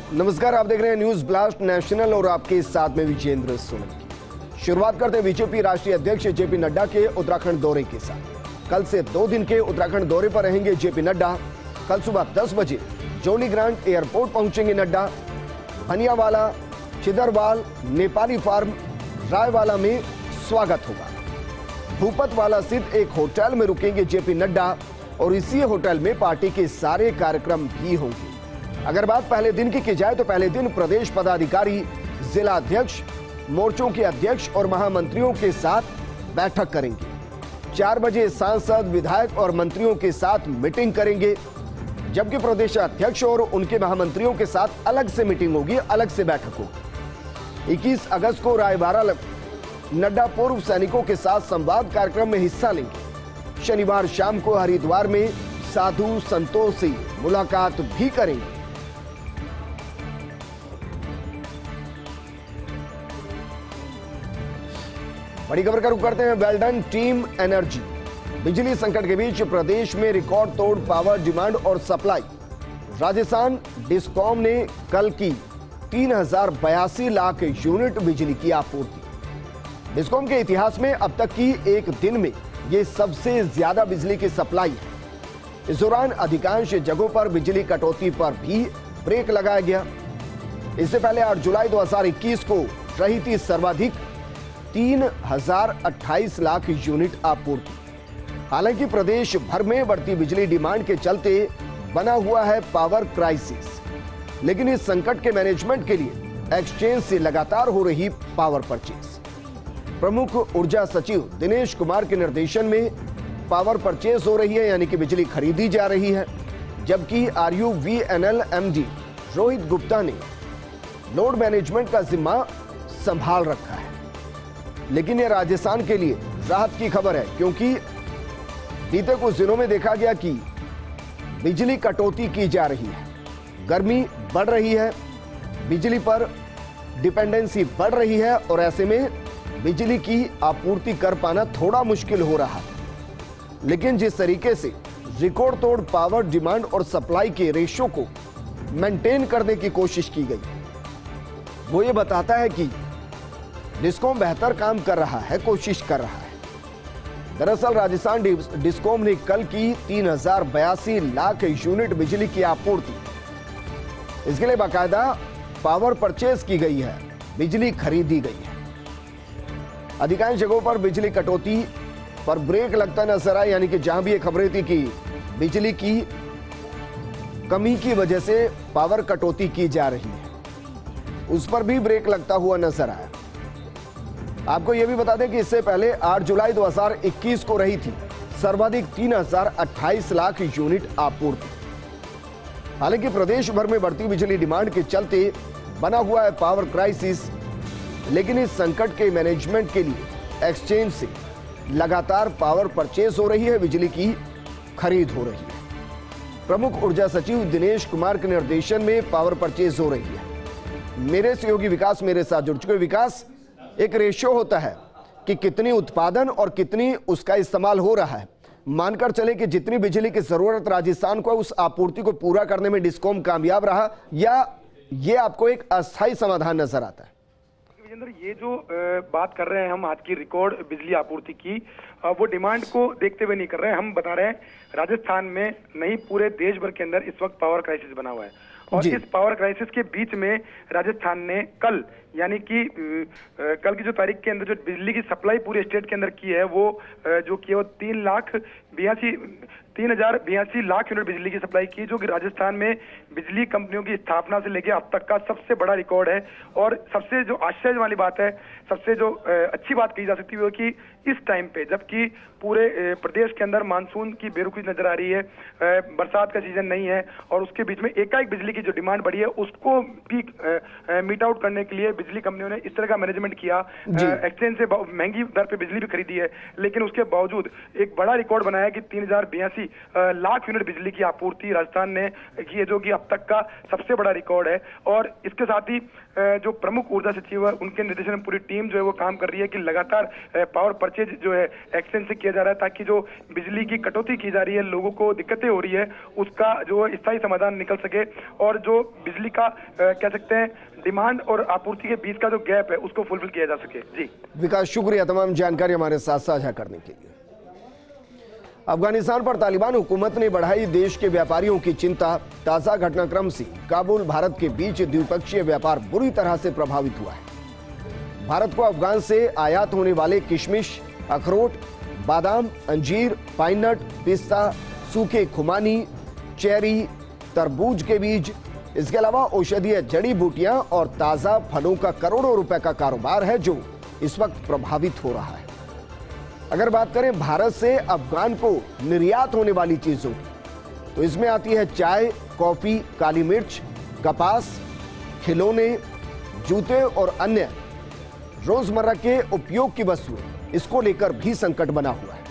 नमस्कार, आप देख रहे हैं न्यूज ब्लास्ट नेशनल और आपके साथ में विजेंद्र सोलंकी। शुरुआत करते हैं बीजेपी राष्ट्रीय अध्यक्ष जेपी नड्डा के उत्तराखंड दौरे के साथ। कल से 2 दिन के उत्तराखंड दौरे पर रहेंगे जेपी नड्डा। कल सुबह 10 बजे जोली ग्रांट एयरपोर्ट पहुंचेंगे नड्डा। भनियावाला, चिदरवाल, नेपाली फार्म, रायवाला में स्वागत होगा। भूपतवाला स्थित एक होटल में रुकेंगे जेपी नड्डा और इसी होटल में पार्टी के सारे कार्यक्रम भी होंगे। अगर बात पहले दिन की जाए तो पहले दिन प्रदेश पदाधिकारी, जिला अध्यक्ष, मोर्चों के अध्यक्ष और महामंत्रियों के साथ बैठक करेंगे। 4 बजे सांसद, विधायक और मंत्रियों के साथ मीटिंग करेंगे, जबकि प्रदेश अध्यक्ष और उनके महामंत्रियों के साथ अलग से मीटिंग होगी, अलग से बैठक होगी। 21 अगस्त को रायवाला नड्डा पूर्व सैनिकों के साथ संवाद कार्यक्रम में हिस्सा लेंगे। शनिवार शाम को हरिद्वार में साधु संतों से मुलाकात भी करेंगे। बड़ी खबर का रुख करते हैं। Well done team energy. बिजली संकट के बीच प्रदेश में रिकॉर्ड तोड़ पावर डिमांड और सप्लाई। राजस्थान डिस्कॉम ने कल की 3082 लाख यूनिट बिजली की आपूर्ति। डिस्कॉम के इतिहास में अब तक की एक दिन में यह सबसे ज्यादा बिजली की सप्लाई है। इस दौरान अधिकांश जगहों पर बिजली कटौती पर भी ब्रेक लगाया गया। इससे पहले 8 जुलाई 2021 को रही थी सर्वाधिक 3028 लाख यूनिट आपूर्ति। हालांकि प्रदेश भर में बढ़ती बिजली डिमांड के चलते बना हुआ है पावर क्राइसिस, लेकिन इस संकट के मैनेजमेंट के लिए एक्सचेंज से लगातार हो रही पावर परचेज। प्रमुख ऊर्जा सचिव दिनेश कुमार के निर्देशन में पावर परचेज हो रही है, यानी कि बिजली खरीदी जा रही है, जबकि RUVNL MD रोहित गुप्ता ने लोड मैनेजमेंट का जिम्मा संभाल रखा है। लेकिन यह राजस्थान के लिए राहत की खबर है, क्योंकि बीते कुछ दिनों में देखा गया कि बिजली कटौती की जा रही है, गर्मी बढ़ रही है, बिजली पर डिपेंडेंसी बढ़ रही है और ऐसे में बिजली की आपूर्ति कर पाना थोड़ा मुश्किल हो रहा है। लेकिन जिस तरीके से रिकॉर्ड तोड़ पावर डिमांड और सप्लाई के रेशो को मेंटेन करने की कोशिश की गई, वो ये बताता है कि डिस्कॉम बेहतर काम कर रहा है, कोशिश कर रहा है। दरअसल राजस्थान डिस्कॉम ने कल की 3082 लाख यूनिट बिजली की आपूर्ति, इसके लिए बाकायदा पावर परचेज की गई है, बिजली खरीदी गई है। अधिकांश जगहों पर बिजली कटौती पर ब्रेक लगता नजर आया, यानी कि जहां भी ये खबरें थी कि बिजली की कमी की वजह से पावर कटौती की जा रही है, उस पर भी ब्रेक लगता हुआ नजर आया। आपको यह भी बता दें कि इससे पहले 8 जुलाई 2021 को रही थी सर्वाधिक 3028 लाख यूनिट आपूर्ति। हालांकि प्रदेश भर में बढ़ती बिजली डिमांड के चलते बना हुआ है पावर क्राइसिस, लेकिन इस संकट के मैनेजमेंट के लिए एक्सचेंज से लगातार पावर परचेज हो रही है, बिजली की खरीद हो रही है। प्रमुख ऊर्जा सचिव दिनेश कुमार के निर्देशन में पावर परचेज हो रही है। मेरे सहयोगी विकास मेरे साथ जुड़ चुके। विकास, एक रेशियो होता है कि कितनी उत्पादन और कितनी उसका इस्तेमाल हो रहा है। मानकर चले कि जितनी बिजली की जरूरत राजस्थान को, उस आपूर्ति को पूरा करने में डिस्कॉम कामयाब रहा, या ये आपको एक अस्थायी समाधान नजर आता है? विजेंद्र, ये जो बात कर रहे हैं हम आज की रिकॉर्ड बिजली आपूर्ति की, वो डिमांड को देखते हुए नहीं कर रहे हैं। हम बता रहे हैं राजस्थान में नहीं, पूरे देश भर के अंदर इस वक्त पावर क्राइसिस बना हुआ है। और इस पावर क्राइसिस के बीच में राजस्थान ने कल, यानी कि कल की जो तारीख के अंदर जो बिजली की सप्लाई पूरे स्टेट के अंदर की है, वो जो की वो 3082 लाख यूनिट बिजली की सप्लाई की, जो कि राजस्थान में बिजली कंपनियों की स्थापना से लेकर अब तक का सबसे बड़ा रिकॉर्ड है। और सबसे जो आश्चर्य वाली बात है, सबसे जो अच्छी बात कही जा सकती है वो कि इस टाइम पे, जबकि पूरे प्रदेश के अंदर मानसून की बेरुखी नजर आ रही है, बरसात का सीजन नहीं है, और उसके बीच में एकाएक बिजली की जो डिमांड बढ़ी है उसको भी मीट आउट करने के लिए बिजली कंपनियों ने इस तरह का मैनेजमेंट किया। एक्सचेंज से महंगी दर पे बिजली भी खरीदी है, लेकिन उसके बावजूद एक बड़ा रिकॉर्ड बनाया कि 3082 लाख यूनिट बिजली की आपूर्ति राजस्थान ने की है, जो कि अब अब तक का सबसे बड़ा रिकॉर्ड है। और इसके साथ ही जो प्रमुख ऊर्जा सचिव है उनके निर्देशन में पूरी टीम जो है वो काम कर रही है कि लगातार पावर परचेज जो है एक्सचेंज से किया जा रहा है, ताकि जो बिजली की कटौती की जा रही है, लोगों को दिक्कतें हो रही है, उसका जो स्थायी समाधान निकल सके और जो बिजली का कह सकते हैं डिमांड और आपूर्ति के बीच का जो गैप है उसको फुलफिल किया जा सके। जी विकास, शुक्रिया तमाम जानकारी हमारे साथ साझा करने के लिए। अफगानिस्तान पर तालिबान हुकूमत ने बढ़ाई देश के व्यापारियों की चिंता। ताजा घटनाक्रम से काबुल भारत के बीच द्विपक्षीय व्यापार बुरी तरह से प्रभावित हुआ है। भारत को अफगान से आयात होने वाले किशमिश, अखरोट, बादाम, अंजीर, पाइन नट, पिस्ता, सूखे खुमानी, चेरी, तरबूज के बीज, इसके अलावा औषधीय जड़ी बूटियां और ताजा फलों का करोड़ों रुपए का कारोबार है जो इस वक्त प्रभावित हो रहा है। अगर बात करें भारत से अफगान को निर्यात होने वाली चीजों की, तो इसमें आती है चाय, कॉफी, काली मिर्च, कपास, खिलौने, जूते और अन्य रोजमर्रा के उपयोग की वस्तुएं। इसको लेकर भी संकट बना हुआ है।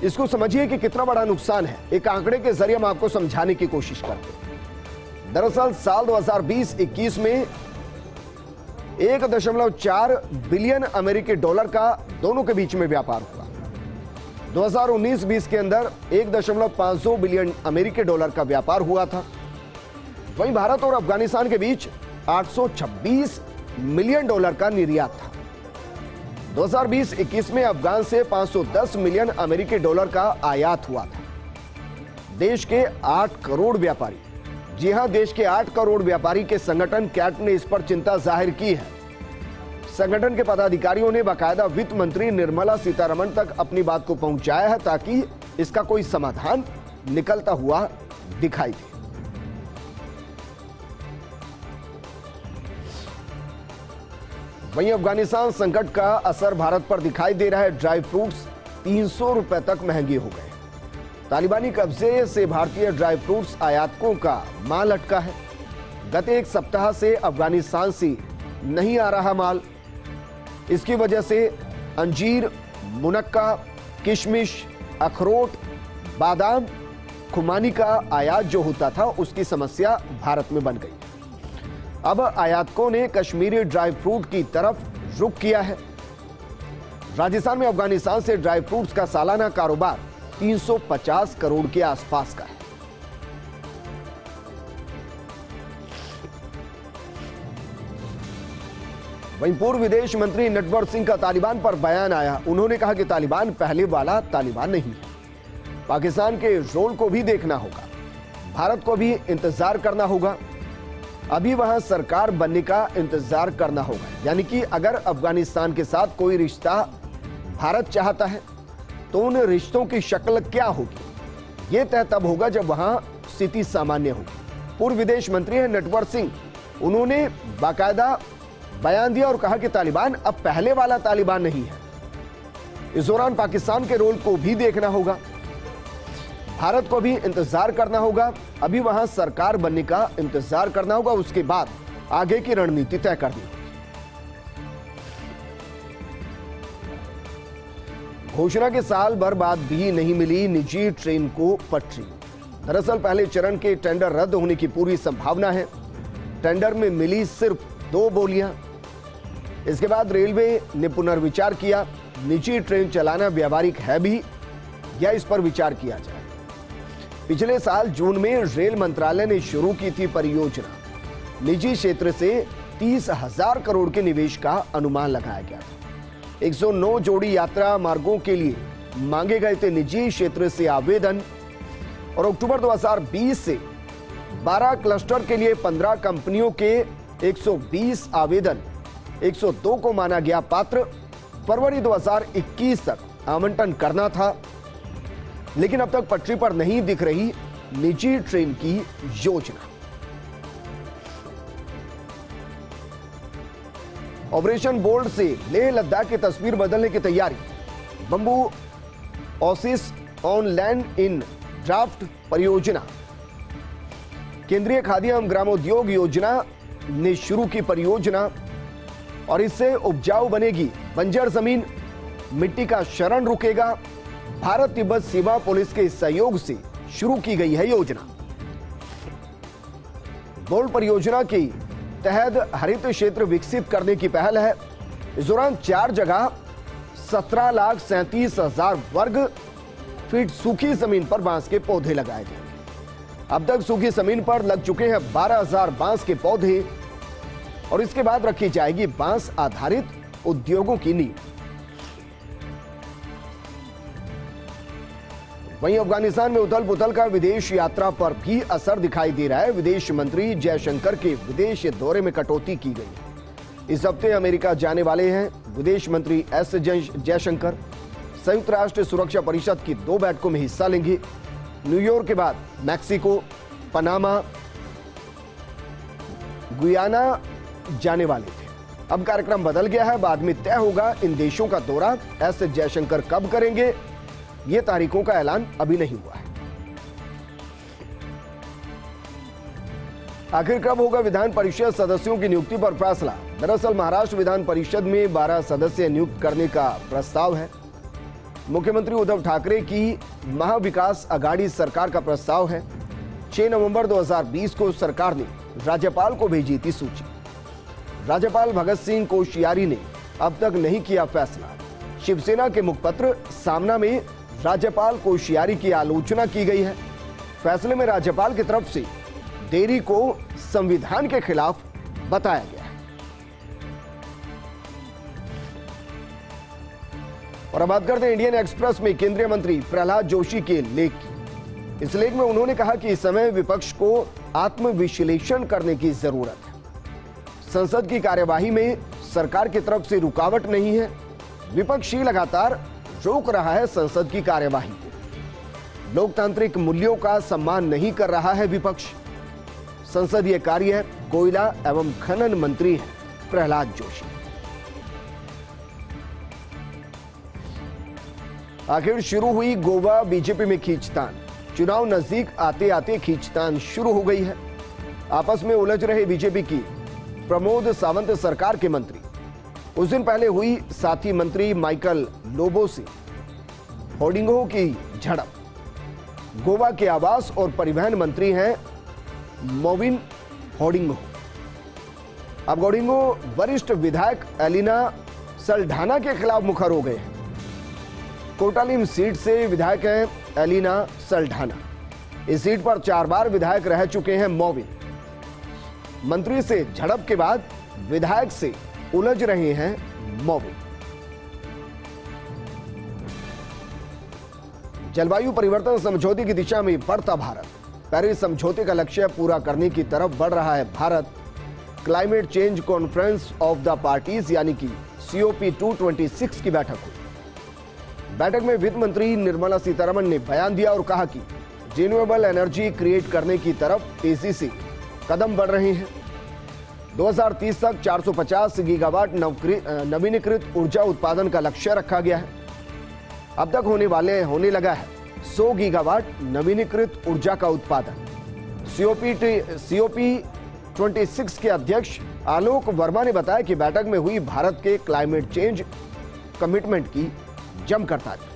इसको समझिए कि कितना बड़ा नुकसान है। एक आंकड़े के जरिए हम आपको समझाने की कोशिश करते हैं। दरअसल साल 2020-21 में 1.4 बिलियन अमेरिकी डॉलर का दोनों के बीच में व्यापार हुआ। 2019-20 के अंदर 1.52 बिलियन अमेरिकी डॉलर का व्यापार हुआ था। वहीं भारत और अफगानिस्तान के बीच 826 मिलियन डॉलर का निर्यात था। 2020-21 में अफगान से 510 मिलियन अमेरिकी डॉलर का आयात हुआ था। देश के 8 करोड़ व्यापारी, जी हां, देश के 8 करोड़ व्यापारी के संगठन कैट ने इस पर चिंता जाहिर की है। संगठन के पदाधिकारियों ने बाकायदा वित्त मंत्री निर्मला सीतारमण तक अपनी बात को पहुंचाया है ताकि इसका कोई समाधान निकलता हुआ दिखाई दे। वहीं अफगानिस्तान संकट का असर भारत पर दिखाई दे रहा है। ड्राई फ्रूट्स 300 रुपए तक महंगे हो गए। तालिबानी कब्जे से भारतीय ड्राई फ्रूट्स आयातकों का माल अटका है। गत एक सप्ताह से अफगानिस्तान से नहीं आ रहा माल। इसकी वजह से अंजीर, मुनक्का, किशमिश, अखरोट, बादाम, खुमानी का आयात जो होता था उसकी समस्या भारत में बन गई। अब आयातकों ने कश्मीरी ड्राई फ्रूट की तरफ रुख किया है। राजस्थान में अफगानिस्तान से ड्राई फ्रूट्स का सालाना कारोबार 350 करोड़ के आसपास का है। वहीं पूर्व विदेश मंत्री नटवर सिंह का तालिबान पर बयान आया। उन्होंने कहा कि तालिबान पहले वाला तालिबान नहीं है। पाकिस्तान के रोल को भी देखना होगा, भारत को भी इंतजार करना होगा, अभी वहां सरकार बनने का इंतजार करना होगा। यानी कि अगर अफगानिस्तान के साथ कोई रिश्ता भारत चाहता है तो उन रिश्तों की शक्ल क्या होगी, यह तय तब होगा जब वहां स्थिति सामान्य होगी। पूर्व विदेश मंत्री है नटवर सिंह, उन्होंने बाकायदा बयान दिया और कहा कि तालिबान अब पहले वाला तालिबान नहीं है। इस दौरान पाकिस्तान के रोल को भी देखना होगा, भारत को भी इंतजार करना होगा, अभी वहां सरकार बनने का इंतजार करना होगा, उसके बाद आगे की रणनीति तय करनी होगी। घोषणा के साल भर बाद भी नहीं मिली निजी ट्रेन को पटरी। दरअसल पहले चरण के टेंडर रद्द होने की पूरी संभावना है। टेंडर में मिली सिर्फ 2 बोलियां। इसके बाद रेलवे ने पुनर्विचार किया। निजी ट्रेन चलाना व्यावहारिक है भी या इस पर विचार किया जाए। पिछले साल जून में रेल मंत्रालय ने शुरू की थी परियोजना। निजी क्षेत्र से 30,000 करोड़ के निवेश का अनुमान लगाया गया था। 109 जोड़ी यात्रा मार्गों के लिए मांगे गए थे निजी क्षेत्र से आवेदन और अक्टूबर 2020 से 12 क्लस्टर के लिए 15 कंपनियों के 120 आवेदन, 102 को माना गया पात्र। फरवरी 2021 तक आवंटन करना था, लेकिन अब तक पटरी पर नहीं दिख रही निजी ट्रेन की योजना। ऑपरेशन बोल्ड से लेह लद्दाख की तस्वीर बदलने की तैयारी। Bamboo Oasis on land in draft परियोजना। केंद्रीय खाद्य एवं ग्रामोद्योग योजना ने शुरू की परियोजना और इससे उपजाऊ बनेगी बंजर जमीन, मिट्टी का शरण रुकेगा। भारत तिब्बत सीमा पुलिस के सहयोग से शुरू की गई है योजना। बोल्ड परियोजना की तहत हरित क्षेत्र विकसित करने की पहल है। इस दौरान 4 जगह 17,37,000 वर्ग फीट सूखी जमीन पर बांस के पौधे लगाए जाएंगे। अब तक सूखी जमीन पर लग चुके हैं 12,000 बांस के पौधे और इसके बाद रखी जाएगी बांस आधारित उद्योगों की नींव। वहीं अफगानिस्तान में उथल पुथल का विदेश यात्रा पर भी असर दिखाई दे रहा है। विदेश मंत्री जयशंकर के विदेश दौरे में कटौती की गई। इस हफ्ते अमेरिका जाने वाले हैं विदेश मंत्री एस जयशंकर। संयुक्त राष्ट्र सुरक्षा परिषद की 2 बैठकों में हिस्सा लेंगे। न्यूयॉर्क के बाद मैक्सिको, पनामा, गुयाना जाने वाले थे। अब कार्यक्रम बदल गया है। बाद में तय होगा इन देशों का दौरा एस जयशंकर कब करेंगे। ये तारीखों का ऐलान अभी नहीं हुआ है। आखिर कब होगा विधान परिषद सदस्यों की नियुक्ति पर फैसला। दरअसल महाराष्ट्र विधान परिषद में 12 सदस्य नियुक्त करने का प्रस्ताव है। मुख्यमंत्री उद्धव ठाकरे की महाविकास अघाड़ी सरकार का प्रस्ताव है। 6 नवंबर 2020 को सरकार ने राज्यपाल को भेजी थी सूची। राज्यपाल भगत सिंह कोश्यारी ने अब तक नहीं किया फैसला। शिवसेना के मुखपत्र सामना में राज्यपाल कोश्यारी की आलोचना की गई है। फैसले में राज्यपाल की तरफ से देरी को संविधान के खिलाफ बताया गया है। और अब बात करते हैं इंडियन एक्सप्रेस में केंद्रीय मंत्री प्रहलाद जोशी के लेख की। इस लेख में उन्होंने कहा कि इस समय विपक्ष को आत्मविश्लेषण करने की जरूरत है। संसद की कार्यवाही में सरकार की तरफ से रुकावट नहीं है। विपक्ष ही लगातार रोक रहा है संसद की कार्यवाही को। लोकतांत्रिक मूल्यों का सम्मान नहीं कर रहा है विपक्ष। संसदीय कार्य, कोयला एवं खनन मंत्री हैं प्रहलाद जोशी। आखिर शुरू हुई गोवा बीजेपी में खींचतान। चुनाव नजदीक आते आते खींचतान शुरू हो गई है। आपस में उलझ रहे बीजेपी की प्रमोद सावंत सरकार के मंत्री। उस दिन पहले हुई साथी मंत्री माइकल लोबो से होर्डिंगों की झड़प। गोवा के आवास और परिवहन मंत्री हैं मोविन होर्डिंगो। अब होर्डिंगो वरिष्ठ विधायक एलिना सल्ढाना के खिलाफ मुखर हो गए हैं। कोटालीम सीट से विधायक हैं एलिना सल्ढाना। इस सीट पर 4 बार विधायक रह चुके हैं मोविन। मंत्री से झड़प के बाद विधायक से उलझ रहे हैं मोविन। जलवायु परिवर्तन समझौते की दिशा में बढ़ता भारत। पेरिस समझौते का लक्ष्य पूरा करने की तरफ बढ़ रहा है Bharat. Climate change conference of the parties यानी कि COP26 की बैठक हुई। बैठक में वित्त मंत्री निर्मला सीतारमण ने बयान दिया और कहा कि रिन्यूएबल एनर्जी क्रिएट करने की तरफ तेजी से कदम बढ़ रहे हैं। 2030 तक 450 गीगावाट नवीनीकृत ऊर्जा उत्पादन का लक्ष्य रखा गया है। अब तक होने लगा है 100 गीगावाट नवीनीकृत ऊर्जा का उत्पादन। COP26 के अध्यक्ष आलोक वर्मा ने बताया कि बैठक में हुई भारत के क्लाइमेट चेंज कमिटमेंट की जमकर तारीफ।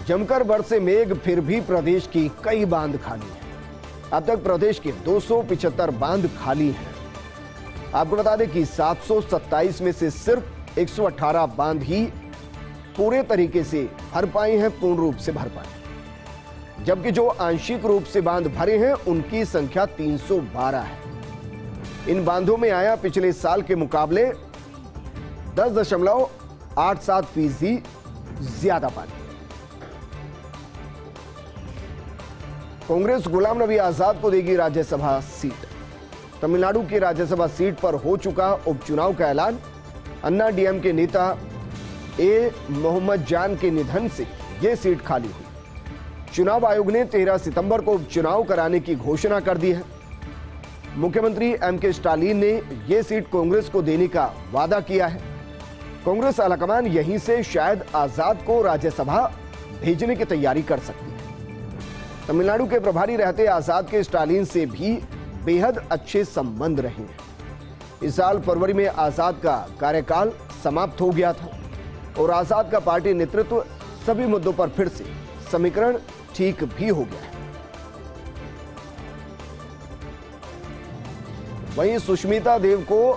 जमकर बरसे मेघ फिर भी प्रदेश की कई बांध खाली हैं। अब तक प्रदेश के 275 बांध खाली हैं। आपको बता दें कि 727 में से सिर्फ 118 बांध ही पूरे तरीके से भर पाए हैं, पूर्ण रूप से भर पाए, जबकि जो आंशिक रूप से बांध भरे हैं उनकी संख्या 312 है। इन बांधों में आया पिछले साल के मुकाबले 10.87% ज्यादा पानी। कांग्रेस गुलाम नबी आजाद को देगी राज्यसभा सीट। तमिलनाडु की राज्यसभा सीट पर हो चुका उपचुनाव का ऐलान। अन्ना डीएमके नेता ए मोहम्मद जान के निधन से यह सीट खाली हुई। चुनाव आयोग ने 13 सितंबर को उपचुनाव कराने की घोषणा कर दी है। मुख्यमंत्री एमके स्टालिन ने यह सीट कांग्रेस को देने का वादा किया है। कांग्रेस आलाकमान यहीं से शायद आजाद को राज्यसभा भेजने की तैयारी कर सकती है। तमिलनाडु के प्रभारी रहते आजाद के स्टालिन से भी बेहद अच्छे संबंध रहे हैं। इस साल फरवरी में आजाद का कार्यकाल समाप्त हो गया था और आजाद का पार्टी नेतृत्व सभी मुद्दों पर फिर से समीकरण ठीक भी हो गया है। वहीं सुष्मिता देव को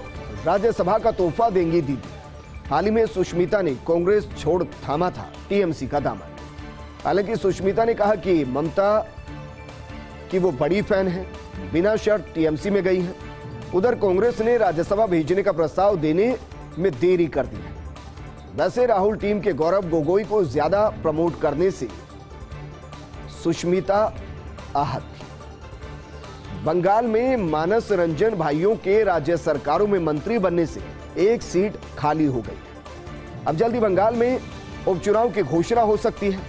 राज्यसभा का तोहफा देंगी दीदी। हाल ही में सुष्मिता ने कांग्रेस छोड़ थामा था टीएमसी का दामन। हालांकि सुष्मिता ने कहा कि ममता की वो बड़ी फैन है, बिना शर्त टीएमसी में गई है। उधर कांग्रेस ने राज्यसभा भेजने का प्रस्ताव देने में देरी कर दी है। वैसे राहुल टीम के गौरव गोगोई को ज्यादा प्रमोट करने से सुष्मिता आहत थी। बंगाल में मानस रंजन भाइयों के राज्य सरकारों में मंत्री बनने से एक सीट खाली हो गई है। अब जल्दी बंगाल में उपचुनाव की घोषणा हो सकती है।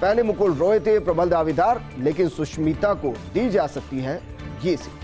पहले मुकुल रॉय थे प्रबल दावेदार, लेकिन सुष्मिता को दी जा सकती है ये सीट।